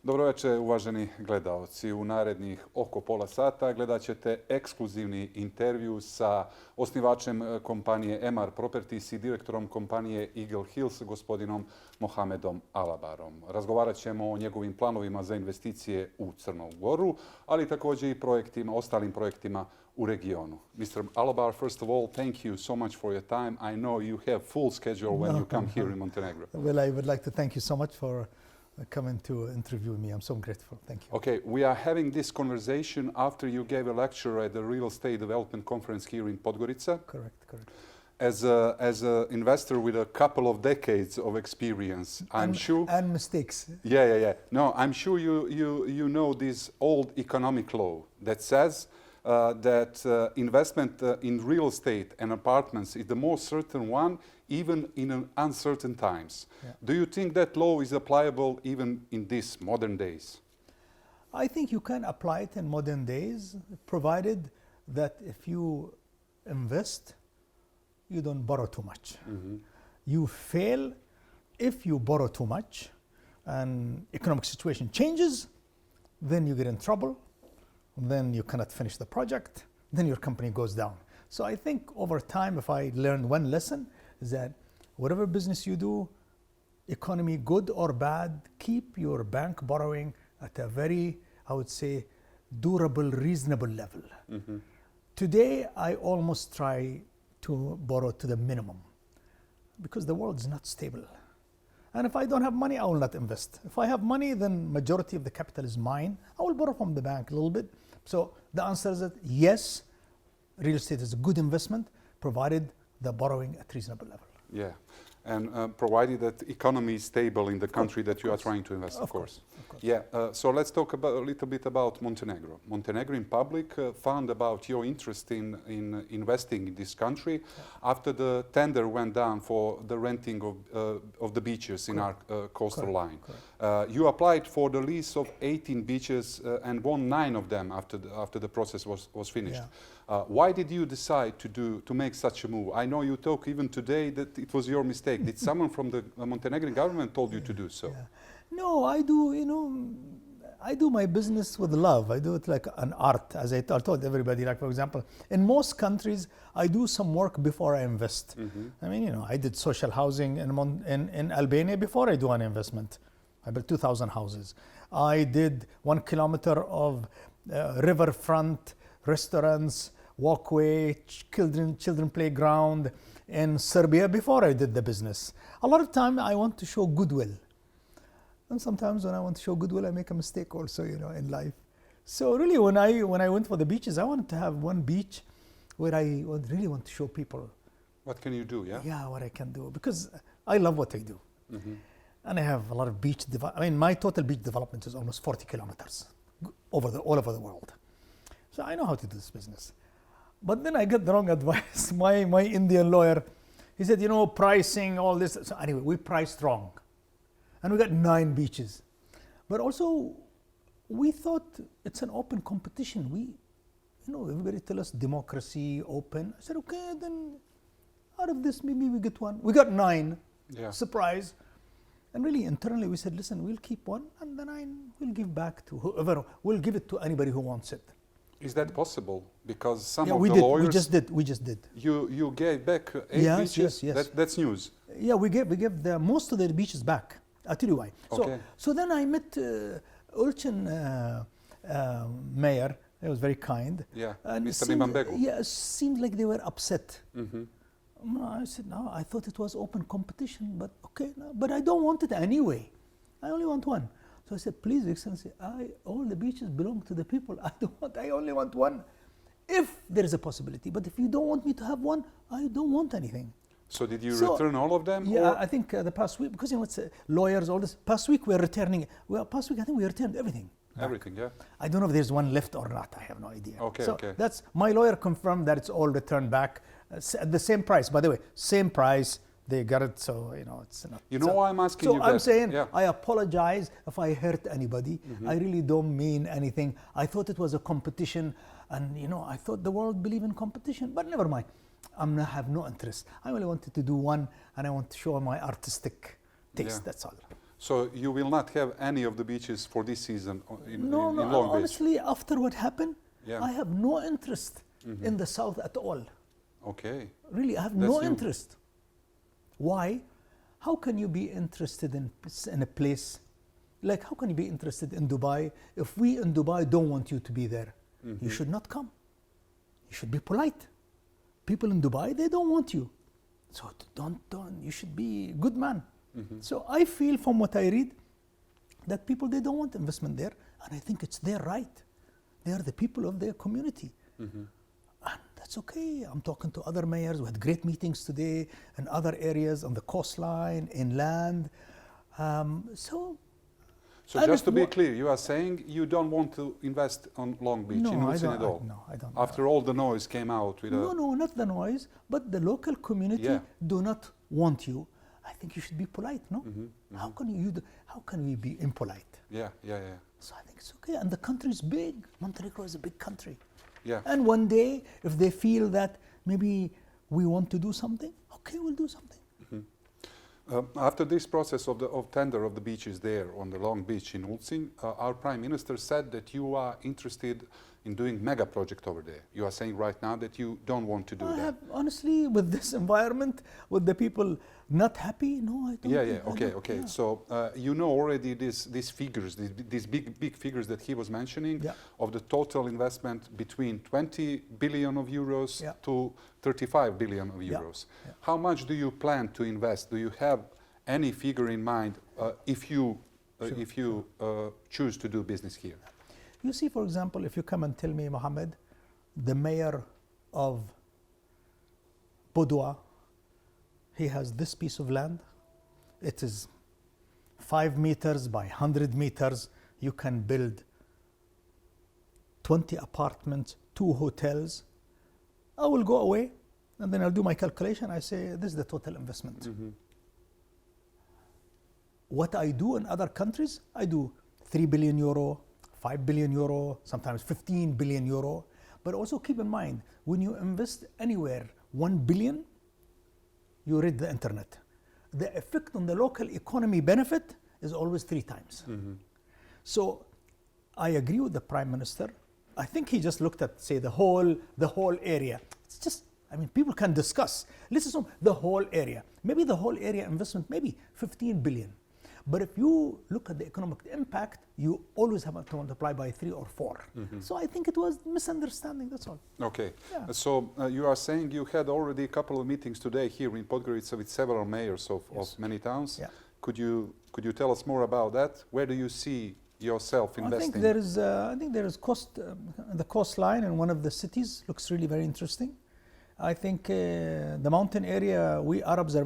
Dobro večer, uvaženi gledaoci. U narednih oko pola sata gledat ćete ekskluzivni intervju sa osnivačem kompanije MR Properties i direktorom kompanije Eagle Hills, gospodinom Mohamedom Alabarom. Razgovarat ćemo o njegovim planovima za investicije u Crnu Goru, ali također i ostalim projektima u regionu. Mr. Alabar, first of all, thank you so much for your time. I know you have full schedule when you come here in Montenegro. Well, I would like to thank you so much for coming to interview me. I'm so grateful. Thank you. Okay, we are having this conversation after you gave a lecture at the Real Estate Development Conference here in Podgorica. Correct. As an investor with a couple of decades of experience, I'm sure... And mistakes. Yeah. No, I'm sure you know this old economic law that says that investment in real estate and apartments is the most certain one, even in uncertain times. Yeah. Do you think that law is applicable even in these modern days? I think you can apply it in modern days, provided that if you invest, you don't borrow too much. Mm-hmm. You fail if you borrow too much and economic situation changes, then you get in trouble, then you cannot finish the project, then your company goes down. So I think over time, if I learned one lesson, is that whatever business you do, economy good or bad, keep your bank borrowing at a very, I would say, durable, reasonable level. Mm-hmm. Today, I almost try to borrow to the minimum because the world is not stable. And if I don't have money, I will not invest. If I have money, then majority of the capital is mine. I will borrow from the bank a little bit. So the answer is that yes, real estate is a good investment, provided the borrowing at reasonable level. Yeah, and provided that the economy is stable in the country that you are trying to invest, of course. Yeah, so let's talk a little bit about Montenegro. Montenegro in public found about your interest in investing in this country after the tender went down for the renting of the beaches in our coastal line. You applied for the lease of 18 beaches and won 9 of them after the process was finished. Yeah. Why did you decide to make such a move? I know you talk even today that it was your mistake. Did someone from the Montenegrin government told you to do so? Yeah. No, I do my business with love. I do it like an art, as I told everybody. Like, for example, in most countries, I do some work before I invest. Mm-hmm. I mean, I did social housing in Albania before I do an investment. I built 2,000 houses. I did 1 kilometer of riverfront, restaurants, walkway, children playground in Serbia before I did the business. A lot of time I want to show goodwill. And sometimes when I want to show goodwill, I make a mistake also, in life. So really, when I went for the beaches, I wanted to have one beach where I would really want to show people. What can you do, yeah? Yeah, what I can do, because I love what I do. Mm-hmm. And I have a lot of beach, my total beach development is almost 40 kilometers all over the world. So I know how to do this business. But then I got the wrong advice. My Indian lawyer, he said, pricing, all this. So anyway, we priced wrong. And we got 9 beaches. But also, we thought it's an open competition. Everybody tell us democracy, open. I said, okay, then out of this, maybe we get 1. We got 9. Yeah. Surprise. And really, internally, we said, listen, we'll keep 1, and the 9 we'll give back to whoever. We'll give it to anybody who wants it. Is that possible? Because some Yeah, of we the did. lawyers... We just did. You gave back 8 beaches? Yes. That's news. Yeah, we gave most of the beaches back. I'll tell you why. Okay. So then I met Ulcinju mayor. He was very kind. Yeah, And Mr. Limanbegu. Yeah, it seemed like they were upset. Mm-hmm. I said, no, I thought it was open competition, but okay, no, but I don't want it anyway. I only want 1. So I said, please, Excellency, all the beaches belong to the people. I only want 1, if there is a possibility. But if you don't want me to have 1, I don't want anything. So did you return all of them? Yeah, or? I think the past week, because it's lawyers, all this. Past week we're returning. Well, past week I think we returned everything. Everything, yeah. I don't know if there's 1 left or not. I have no idea. Okay, so okay. That's my lawyer confirmed that it's all returned back at the same price. By the way, same price. They got it, so it's not. You know why I'm asking you that? So I'm saying, yeah. I apologize if I hurt anybody. Mm-hmm. I really don't mean anything. I thought it was a competition, and I thought the world believe in competition, but never mind. I have no interest. I only wanted to do 1, and I want to show my artistic taste. Yeah. That's all. So you will not have any of the beaches for this season in No, Long Beach? honestly, after what happened, Yeah. I have no interest in the south at all. Okay. Really, I have That's no new. interest. Why? How can you be interested in a place? Like, how can you be interested in Dubai if we in Dubai don't want you to be there? You should not come. You should be polite. People in Dubai, they don't want you. So don't, you should be a good man. So I feel from what I read that people, they don't want investment there. And I think it's their right. They are the people of their community. And that's okay. I'm talking to other mayors. We had great meetings today in other areas on the coastline, inland. So and just if to be wa- clear, you are saying you don't want to invest on Long Beach in No, I Ulcinju at don't. all? No, I don't. After all the noise came out with No, not the noise, but the local community Yeah. do not want you. I think you should be polite, no? How can we be impolite? Yeah. So I think it's okay. And the country is big. Montenegro is a big country. Yeah. And one day, if they feel that maybe we want to do something, okay, we'll do something. After this process of tender of the beaches there on the Long Beach in Ulcinju, our Prime Minister said that you are interested in doing mega project over there. You are saying right now that you don't want to do I that. have, honestly, with this environment, with the people not happy, no, I don't. Okay. Yeah. So you know already these figures, these big figures that he was mentioning, Yeah. of the total investment between 20 billion of euros Yeah. to 35 billion of Yeah. euros. Yeah. How much do you plan to invest? Do you have any figure in mind if you choose to do business here? You see, for example, if you come and tell me, Mohammed, the mayor of Budwa, he has this piece of land. It is 5 meters by 100 meters. You can build 20 apartments, 2 hotels. I will go away and then I'll do my calculation. I say, this is the total investment. What I do in other countries, I do 3 billion euro, 5 billion euro, sometimes 15 billion euro. But also keep in mind, when you invest anywhere 1 billion, you read the internet. The effect on the local economy benefit is always 3 times. So I agree with the Prime Minister. I think he just looked at, say, the whole area. It's just, I mean, people can discuss. Let's assume the whole area. Maybe the whole area investment, maybe 15 billion. But if you look at the economic impact, you always have to multiply by 3 or 4. So I think it was misunderstanding, that's all. Okay. Yeah. So you are saying you had already a couple of meetings today here in Podgorica with several mayors of many towns. Yeah. Could you tell us more about that? Where do you see yourself investing? I think there is the coastline in one of the cities looks really very interesting. I think the mountain area, we Arabs are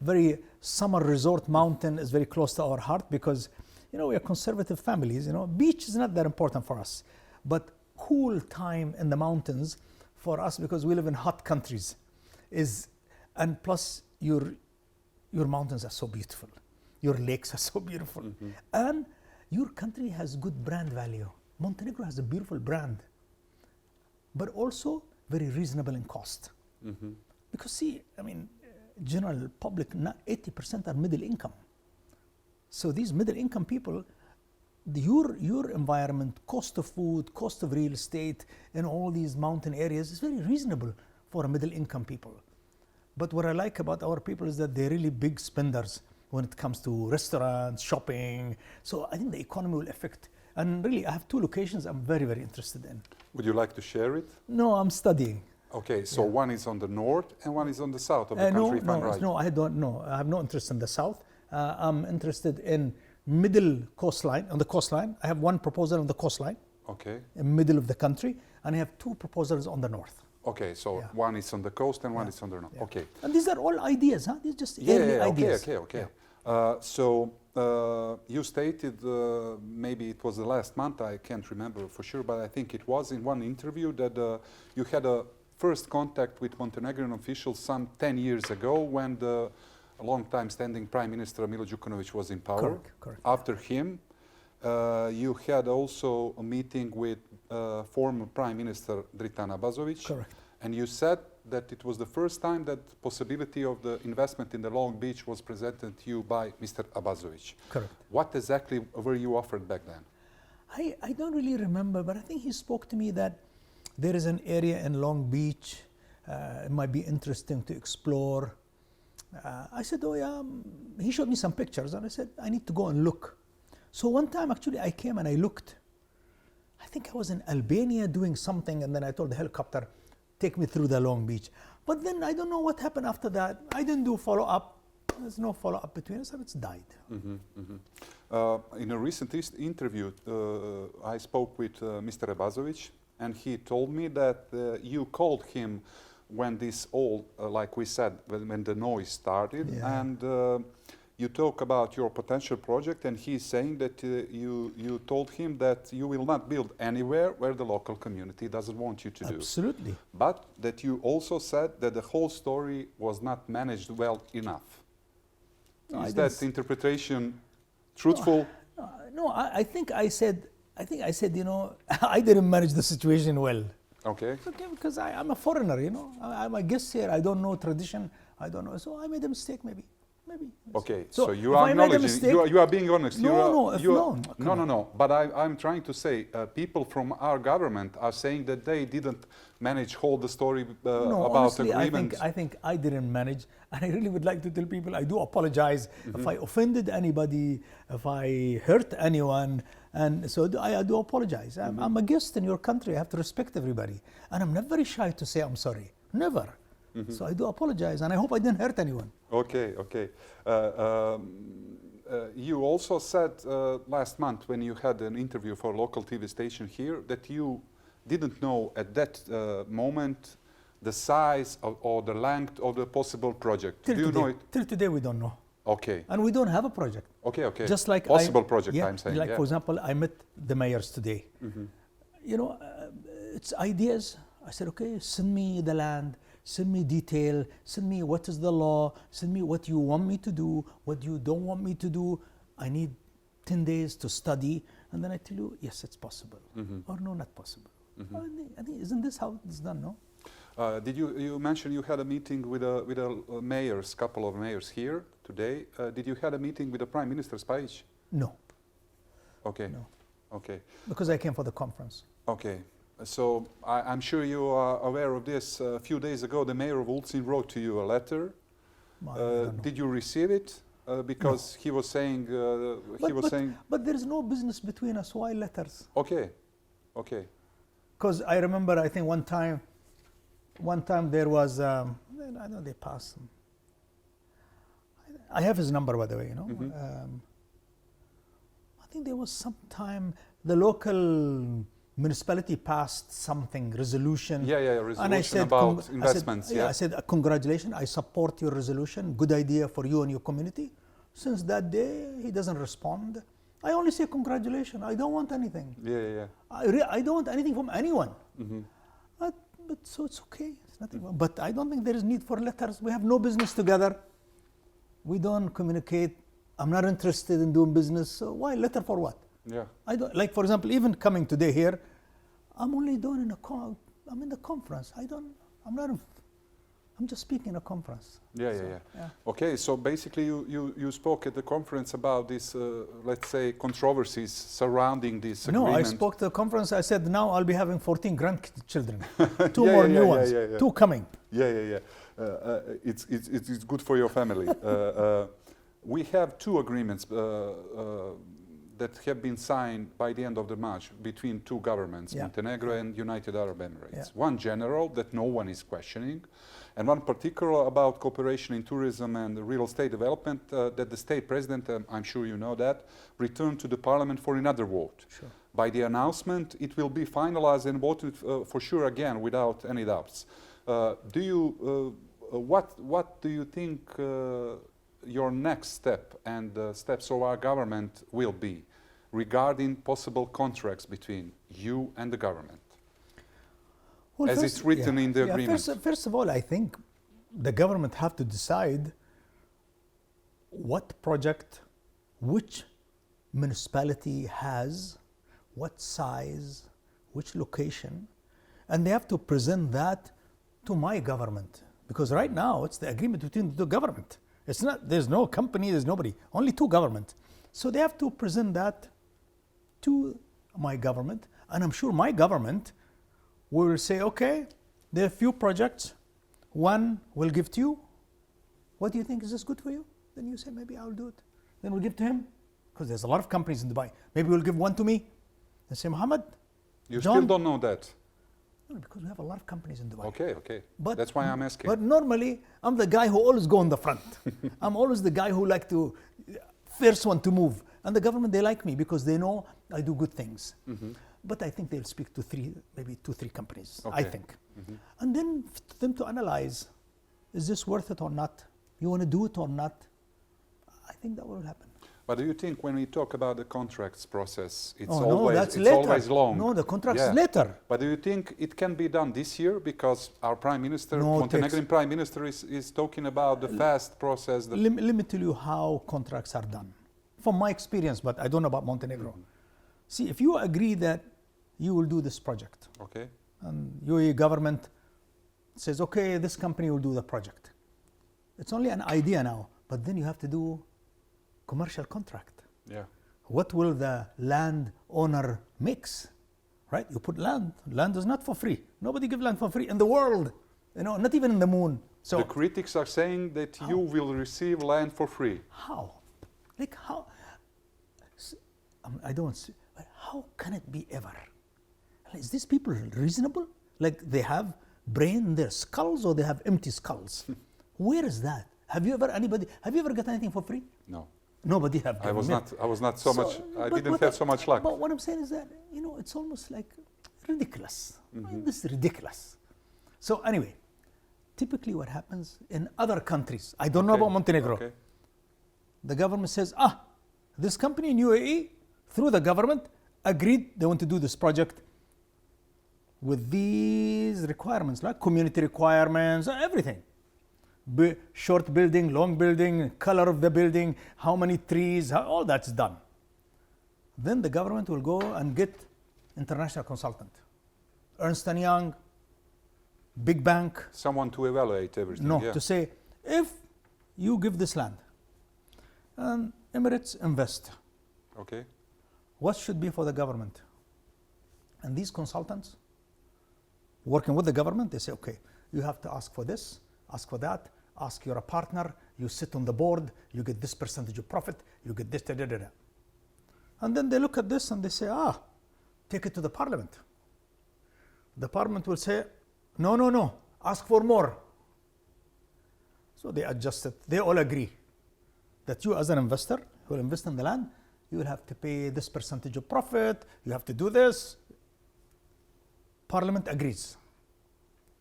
very summer resort mountain is very close to our heart because, we are conservative families, Beach is not that important for us. But cool time in the mountains for us, because we live in hot countries, and plus your mountains are so beautiful. Your lakes are so beautiful. And your country has good brand value. Montenegro has a beautiful brand, but also very reasonable in cost. Because see, general public, 80% are middle income. So these middle income people, your environment, cost of food, cost of real estate in all these mountain areas is very reasonable for middle income people. But what I like about our people is that they're really big spenders when it comes to restaurants, shopping. So I think the economy will affect. And really, I have 2 locations I'm very, very interested in. Would you like to share it? No, I'm studying. Okay, so one is on the north and one is on the south of the country, if I'm right. No, I don't know. I have no interest in the south. I'm interested in middle coastline, on the coastline. I have 1 proposal on the coastline, Okay. in middle of the country, and I have 2 proposals on the north. Okay, so one is on the coast and one is on the north. Yeah. Okay. And these are all ideas, huh? These are just early ideas. Okay. Yeah. So you stated, maybe it was the last month, I can't remember for sure, but I think it was in one interview that you had a first contact with Montenegrin officials some 10 years ago when the long-time standing Prime Minister Milo Đukanović was in power. Correct. After him, you had also a meeting with former Prime Minister Dritan Abazović. Correct. And you said that it was the first time that possibility of the investment in the Long Beach was presented to you by Mr. Abazovic. Correct. What exactly were you offered back then? I don't really remember, but I think he spoke to me that there is an area in Long Beach, it might be interesting to explore. I said, oh yeah, he showed me some pictures and I said, I need to go and look. So one time actually I came and I looked. I think I was in Albania doing something and then I told the helicopter, take me through the Long Beach. But then I don't know what happened after that. I didn't do follow-up. There's no follow-up between us and it's died. In a recent interview, I spoke with Mr. Abazovic and he told me that you called him when this all, like we said, when the noise started, and you talk about your potential project, and he's saying that you told him that you will not build anywhere where the local community doesn't want you to do. Absolutely. But that you also said that the whole story was not managed well enough. No, Is that interpretation truthful? No, I think I said, you know, I didn't manage the situation well. Okay. It's okay, because I'm a foreigner, you know. I'm a guest here. I don't know tradition. I don't know. So I made a mistake, maybe. Okay, so you if are I made a acknowledging, mistake, you are being honest. No. But I'm trying to say, people from our government are saying that they didn't manage hold the story about honestly, agreement. I think I didn't manage, and I really would like to tell people I do apologize if I offended anybody, if I hurt anyone, and so I do apologize. I'm a guest in your country. I have to respect everybody, and I'm not very shy to say I'm sorry. Never. So I do apologize, and I hope I didn't hurt anyone. Okay. You also said last month when you had an interview for a local TV station here that you didn't know at that moment the size or the length of the possible project. Do you know it? Till today we don't know. Okay. And we don't have a project. Okay. Just like possible project, I'm saying. Like for example, I met the mayors today. You know, it's ideas. I said, okay, send me the land. Send me detail, send me what is the law, send me what you want me to do, what you don't want me to do. I need 10 days to study, and then I tell you, yes, it's possible, or no, not possible. I think, isn't this how it's done, no? Did you mention you had a meeting with a mayors, couple of mayors here today. Did you had a meeting with the Prime Minister Spajic? No. Okay. No. Okay. Because I came for the conference. Okay. So I'm sure you are aware of this. A few days ago, the mayor of Ulcinju wrote to you a letter. Did you receive it? Because no. He was saying But there is no business between us. Why letters? Okay. Because I remember, I think one time there was. I know they passed him. I have his number, by the way. You know. I think there was some time the local municipality passed something, resolution. Resolution and I said, about investments. I said, congratulations, I support your resolution. Good idea for you and your community. Since that day, he doesn't respond. I only say congratulations. I don't want anything. I don't want anything from anyone. But so it's okay. It's nothing. But I don't think there is need for letters. We have no business together. We don't communicate. I'm not interested in doing business. So why letter for what? I don't, like for example, even coming today here, I'm only doing I'm in the conference. I'm just speaking in a conference. Okay, so basically you spoke at the conference about this, let's say, controversies surrounding this agreement. No, I spoke to the conference. I said, now I'll be having 14 grandchildren. Two more new ones. Two coming. It's good for your family. We have two agreements that have been signed by the end of the March between two governments, Montenegro and United Arab Emirates. One general that no one is questioning, and one particular about cooperation in tourism and real estate development that the state president, I'm sure you know that, returned to the parliament for another vote. Sure. By the announcement, it will be finalized and voted for sure again without any doubts. What do you think your next step and the steps of our government will be regarding possible contracts between you and the government? Well, as it's written in the agreement. First of all, I think the government have to decide what project, which municipality has, what size, which location, and they have to present that to my government. Because right now it's the agreement between the government. It's not, there's no company, there's nobody, only two governments. So they have to present that to my government, and I'm sure my government will say, okay, there are a few projects, one we'll give to you. What do you think, is this good for you? Then you say, maybe I'll do it. Then we'll give to him, because there's a lot of companies in Dubai. Maybe we'll give one to me. They say, Mohammed, You John, still don't know that. no, because we have a lot of companies in Dubai. Okay. But, That's why I'm asking. But normally, I'm the guy who always go in the front. I'm always the guy who like to, first one to move. And the government, they like me because they know I do good things. But I think they'll speak to maybe two, three companies, I think. And then for them to analyze, is this worth it or not? You want to do it or not? I think that will happen. But do you think when we talk about the contracts process, it's that's later. always long? No, the contract is later. But do you think it can be done this year? Because our Prime Minister, No, Montenegrin Prime Minister is talking about the fast process. Let me tell you how contracts are done. From my experience, but I don't know about Montenegro. See, if you agree that you will do this project, Okay. and your government says, okay, this company will do the project. It's only an idea now, but then you have to do commercial contract. Yeah. What will the land owner mix? Right? You put land. Land is not for free. Nobody give land for free in the world. You know, not even in the moon. So The critics are saying that you will receive land for free. how? Like how? I don't see. But how can it be ever? Is these people reasonable? Like they have brain in their skulls, or they have empty skulls? Where is that? Have you ever got anything for free? No. Nobody have. I was not so much. I didn't have so much luck. But what I'm saying is that, you know, it's almost like ridiculous. I mean, this is ridiculous. So anyway, typically what happens in other countries, I don't know about Montenegro. Okay. The government says, this company in UAE, through the government, agreed they want to do this project with these requirements, like community requirements, everything. Short building, long building, color of the building, how many trees, all that's done. Then the government will go and get international consultant. Ernst & Young, big bank. Someone to evaluate everything. No, yeah. to say, if you give this land, and Emirates invest, Okay. what should be for the government? And these consultants, working with the government, they say, okay, you have to ask for this, ask for that, ask you're a partner, you sit on the board, you get this percentage of profit, you get this, And then they look at this and they say, take it to the parliament. The parliament will say, no, ask for more. So they adjust it. They all agree that you as an investor who will invest in the land, you will have to pay this percentage of profit, you have to do this. Parliament agrees.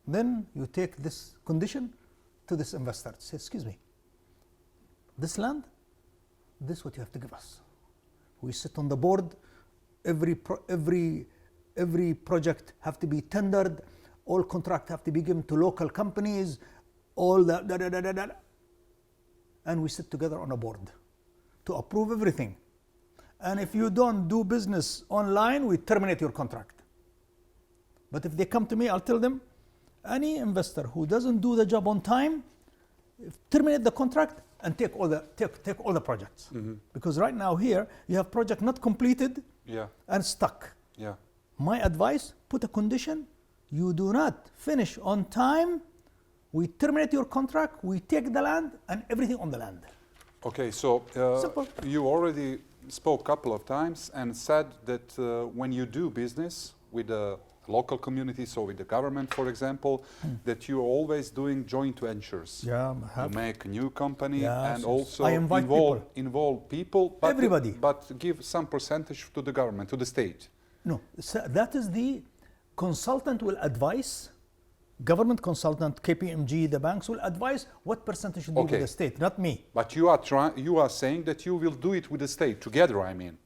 Then you take this condition to this investor. Say, excuse me, this land, this is what you have to give us. We sit on the board, every project have to be tendered, all contract have to be given to local companies, all that, and we sit together on a board to approve everything. And if you don't do business online, we terminate your contract. But if they come to me, I'll tell them, any investor who doesn't do the job on time, terminate the contract and take all the projects. Because right now here, you have project not completed and stuck. Yeah. My advice, put a condition, you do not finish on time, we terminate your contract, we take the land and everything on the land. Okay, so you already spoke a couple of times and said that when you do business with the local community, so with the government, for example, that you're always doing joint ventures. Yeah, you make a new company and yes. also I invite involve people, but everybody, but give some percentage to the government, to the state. No, so that is the consultant will advise. Government consultant, KPMG, the banks will advise what percentage should be with the state, not me. But you are saying that you will do it with the state together, I mean.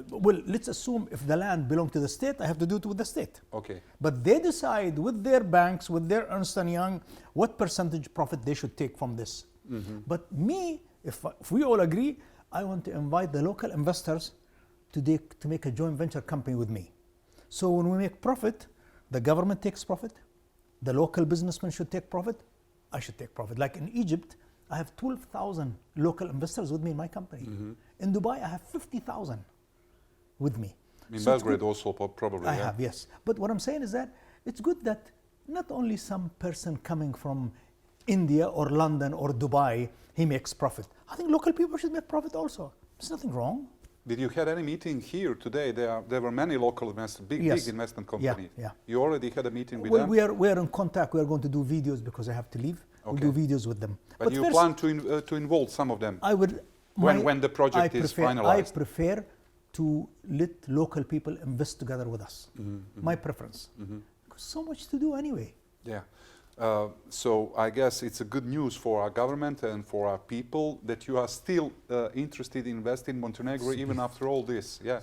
Well, let's assume if the land belongs to the state, I have to do it with the state. Okay. But they decide with their banks, with their Ernst & Young, what percentage profit they should take from this. But me, if we all agree, I want to invite the local investors to make a joint venture company with me. So when we make profit, the government takes profit, the local businessman should take profit, I should take profit. Like in Egypt, I have 12,000 local investors with me in my company. In Dubai, I have 50,000 with me. In So it's Belgrade good. also probably. I yeah. have, yes. But what I'm saying is that it's good that not only some person coming from India or London or Dubai, he makes profit. I think local people should make profit also. There's nothing wrong. Did you have any meeting here today? There were many local investors, big Yes. investment Yeah, companies. yeah. You already had a meeting with Well, them? we are in contact. We are going to do videos because I have to leave. We'll do videos with them. But you first, plan to involve some of them I would when the project is finalized? I prefer to let local people invest together with us. My preference. Because so much to do anyway. Yeah. So I guess it's a good news for our government and for our people that you are still interested in investing in Montenegro even after all this. Yeah.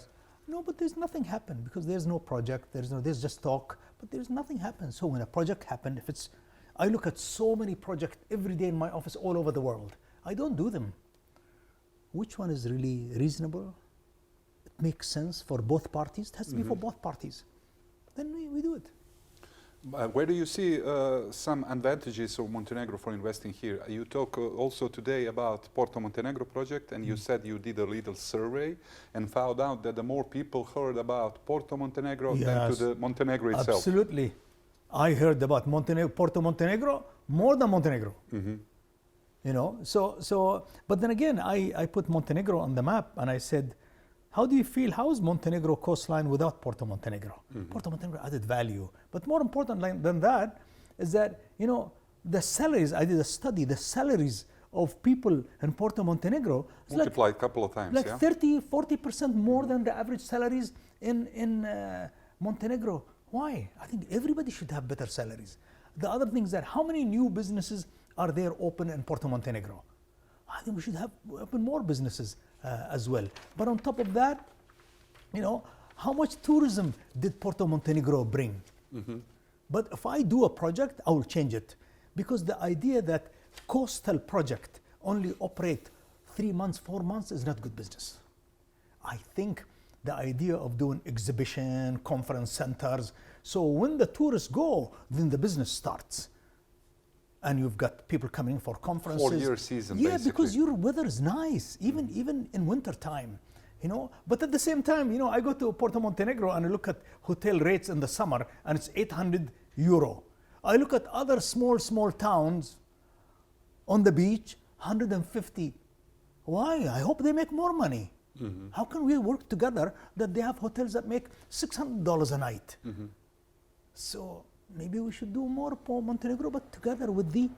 No, but there's nothing happened because there's no project. There's just talk, but there's nothing happened. So when a project happened, I look at so many projects every day in my office all over the world. I don't do them. Which one is really reasonable? It makes sense for both parties. It has to be for both parties. Then we do it. Where do you see some advantages of Montenegro for investing here? You talk also today about Porto Montenegro project, and you said you did a little survey and found out that the more people heard about Porto Montenegro than to the Montenegro itself. Absolutely. I heard about Porto Montenegro more than Montenegro. You know, but then again, I put Montenegro on the map and I said, how do you feel? How is Montenegro coastline without Porto Montenegro? Porto Montenegro added value. But more important than that is that, you know, the salaries, I did a study, the salaries of people in Porto Montenegro is multiplied a couple of times, like yeah? 30-40% more than the average salaries in Montenegro. Why? I think everybody should have better salaries. The other thing is that how many new businesses are there open in Porto Montenegro? I think we should have open more businesses as well. But on top of that, you know, how much tourism did Porto Montenegro bring? But if I do a project, I will change it. Because the idea that coastal project only operate 3 months, 4 months is not good business. I think the idea of doing exhibition, conference centers, so when the tourists go, then the business starts. And you've got people coming for conferences. 4-year season, yeah, basically. because your weather is nice, even in winter time, you know. But at the same time, you know, I go to Porto Montenegro and I look at hotel rates in the summer, and it's €800. I look at other small towns on the beach, 150. Why? I hope they make more money. How can we work together that they have hotels that make $600 a night? So maybe we should do more for Montenegro, but together with the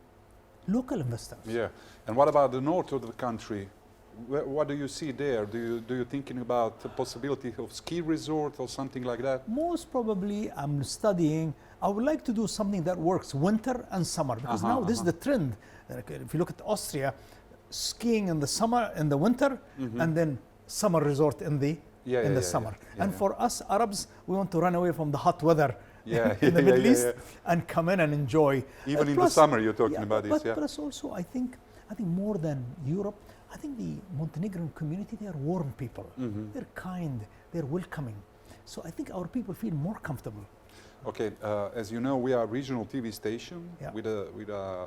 local investors. Yeah. And what about the north of the country? What do you see there? Do you thinking about the possibility of ski resort or something like that? Most probably, I'm studying. I would like to do something that works winter and summer, because now this is the trend. If you look at Austria, skiing in the summer, in the winter, and then summer resort in the summer. And for us Arabs, we want to run away from the hot weather in the Middle East and come in and enjoy. Even in the summer, you're talking about this. But plus also, I think more than Europe, I think the Montenegrin community, they are warm people. They're kind, they're welcoming. So I think our people feel more comfortable. Okay, as you know, we are a regional TV station with a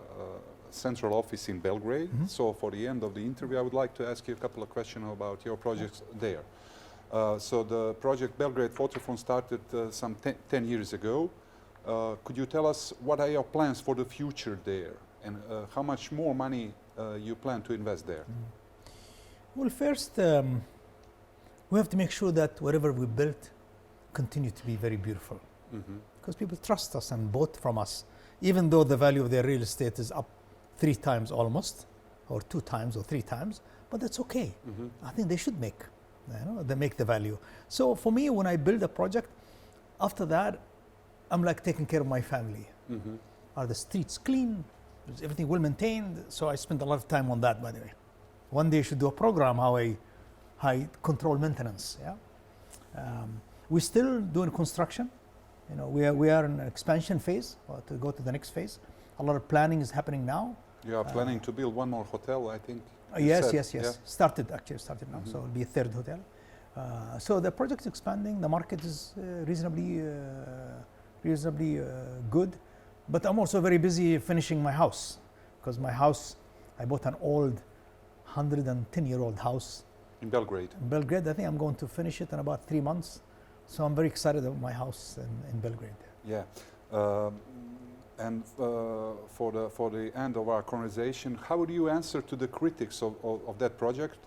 central office in Belgrade. So for the end of the interview, I would like to ask you a couple of questions about your projects there. So the project Belgrade Photophone started some 10 years ago. Could you tell us what are your plans for the future there, and how much more money you plan to invest there? Well, first, we have to make sure that whatever we built continue to be very beautiful. Because people trust us and bought from us, even though the value of their real estate is up 3 times almost, or 2 times or 3 times, but that's okay. I think they should make. They make the value. So for me, when I build a project, after that, I'm like taking care of my family. Are the streets clean? Is everything well maintained? So I spend a lot of time on that, by the way. One day I should do a program how I control maintenance. We're still doing construction. You know, we are in an expansion phase, to go to the next phase. A lot of planning is happening now. You are planning to build one more hotel, I think. Yes. Started now, so it'll be a 3rd hotel. So the project is expanding. The market is reasonably good. But I'm also very busy finishing my house, because my house, I bought an old 110-year-old house In Belgrade. in Belgrade. I think I'm going to finish it in about 3 months. So I'm very excited about my house in Belgrade. Yeah. And for the end of our conversation, how would you answer to the critics of that project?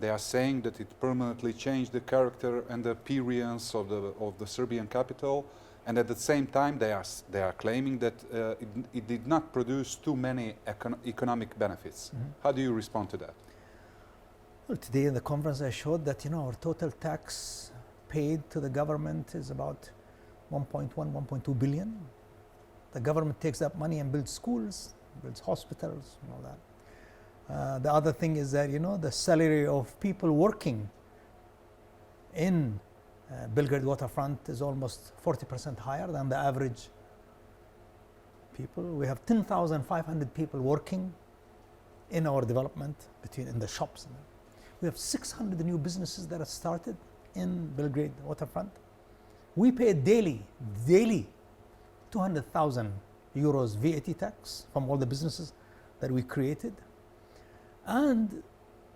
They are saying that it permanently changed the character and the appearance of the Serbian capital, and at the same time they are claiming that it did not produce too many economic benefits. How do you respond to that? Well, today in the conference I showed that our total tax paid to the government is about 1.1, 1.2 billion. The government takes that money and builds schools, builds hospitals, and all that. The other thing is that the salary of people working in Belgrade waterfront is almost 40% higher than the average people. We have 10,500 people working in our development, in the shops. We have 600 new businesses that have started in Belgrade waterfront. We pay daily 200,000 euros VAT tax from all the businesses that we created. And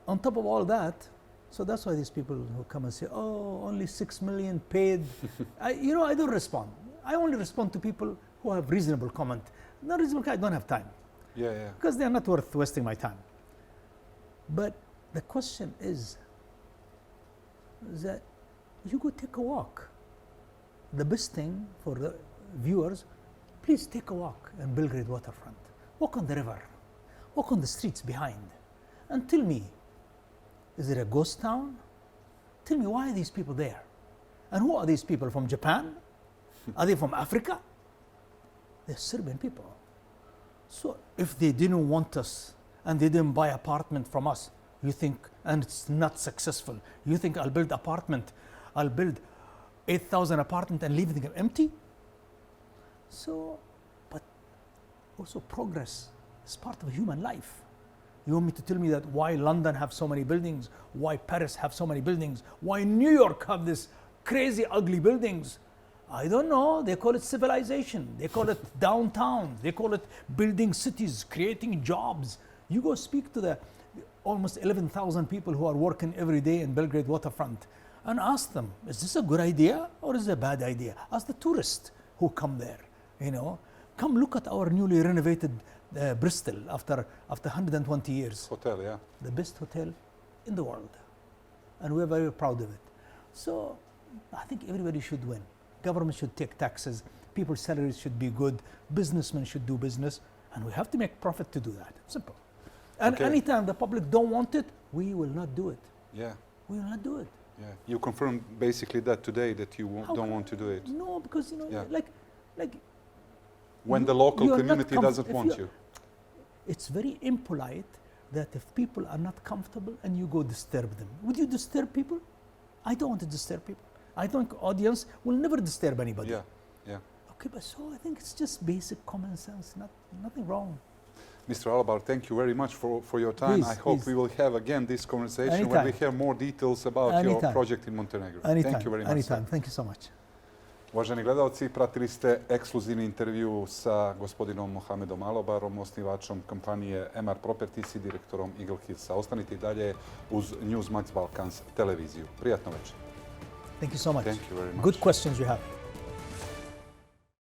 on top of all that, so that's why these people who come and say, oh, only 6 million paid. I don't respond. I only respond to people who have reasonable comment. Not reasonable, I don't have time. Yeah. Because they are not worth wasting my time. But the question is that you go take a walk. The best thing for the viewers, please take a walk in Belgrade waterfront. Walk on the river. Walk on the streets behind. And tell me, is it a ghost town? Tell me, why are these people there? And who are these people? From Japan? Are they from Africa? They're Serbian people. So if they didn't want us and they didn't buy apartment from us, you think, and it's not successful, you think I'll build 8,000 apartment and leave them empty? So, but also progress is part of human life. You want me to tell me that why London have so many buildings, why Paris have so many buildings, why New York have this crazy ugly buildings? I don't know. They call it civilization. They call it downtown. They call it building cities, creating jobs. You go speak to the almost 11,000 people who are working every day in Belgrade waterfront and ask them, is this a good idea or is it a bad idea? Ask the tourists who come there, Come look at our newly renovated Bristol after 120 years. Hotel, yeah. The best hotel in the world. And we're very proud of it. So I think everybody should win. Government should take taxes. People's salaries should be good. Businessmen should do business. And we have to make profit to do that. Simple. And anytime the public don't want it, we will not do it. Yeah. We will not do it. Yeah. You confirmed basically that today, that you don't want to do it. No, because, like when the local community doesn't want you. It's very impolite that if people are not comfortable and you go disturb them. Would you disturb people? I don't want to disturb people. I think audience will never disturb anybody. Yeah. Okay, but so I think it's just basic common sense, nothing wrong. Mr. Alabar, thank you very much for your time. Please, I hope we will have again this conversation Anytime. when we hear more details about your Anytime. project in Montenegro. Anytime. Thank you very much. Anytime. Thank you so much. Uvaženi gledalci, pratili ste ekskluzivni intervju sa gospodinom Mohamedom Alabarom, osnivačom kompanije MR Properties i direktorom Eagle Hillsa. Ostanite i dalje uz Newsmax Balkans televiziju. Prijatno večer. Thank you so much. Thank you very much. Good questions you have.